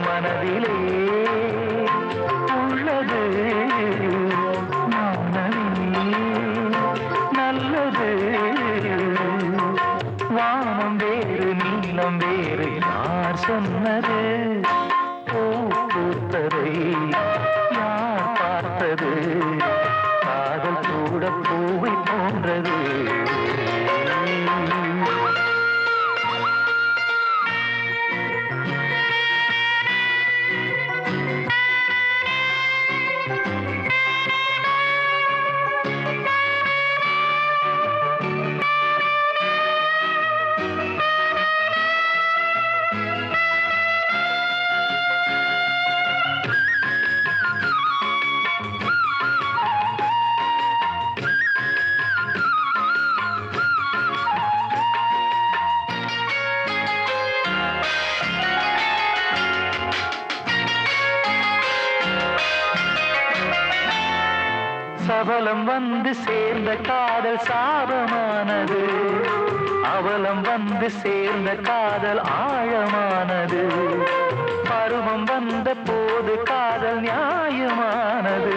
மனதிலே உள்ளது மௌனமே நல்லது. வானம் வேறு நீளம் வேறு யார் சொன்னது? பூ பூத்ததை யார் பார்த்தது? காதல் கூட பூவை போன்றது. சபலம் வந்து சேர்ந்த காதல் சாபமானது. அவலம் வந்து சேர்ந்த காதல் ஆழமானது. பருவம் வந்த போது காதல் நியாயமானது.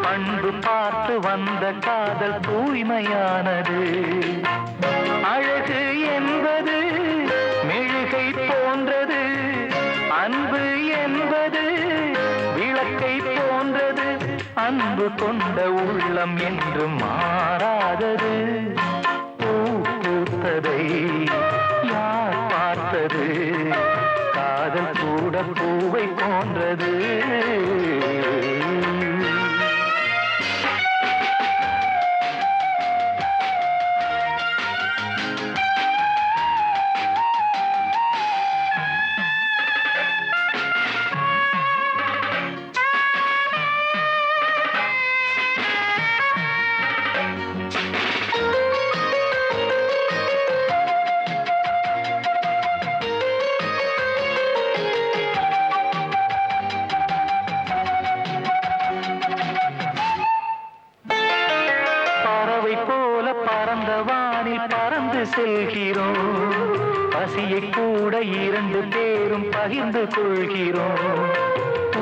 பண்பு பார்த்து வந்த காதல் தூய்மையானது. அழகு என்பது மெழுகை போன்றது. அன்பு என்பது விளக்கை போன்றது. அன்பு கொண்ட உள்ளம் என்று மாறாதது. பூ பூத்ததை யார் பார்த்தது? காதல் கூட பூவை போன்றது. பரந்த வானில் பறந்து செல்கிறோம். பசியை கூட இரண்டு பேரும் பகிர்ந்து கொள்கிறோம்.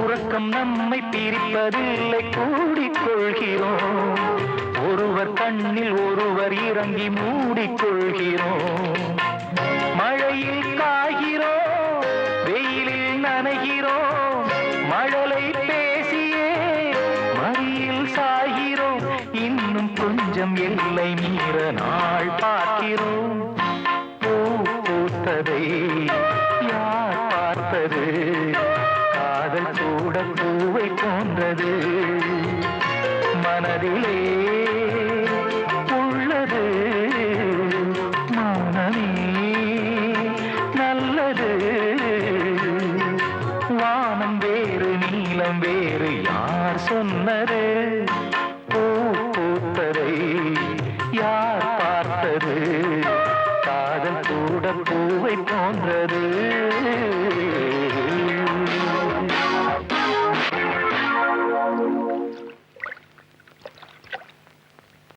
உறக்கம் நம்மை பிரிப்பதில்லை, கூடிக்கொள்கிறோம். ஒருவர் கண்ணில் ஒருவர் இறங்கி மூடிக்கொள்கிறோம். மழையில் காய்கிறோம், வெயிலில் நனைகிறோம். மழலை பேசியே மடியில் சாகிறோம். இன்னும் கொஞ்சம் எல்லை மீற நாள் பார்க்கிறோம்.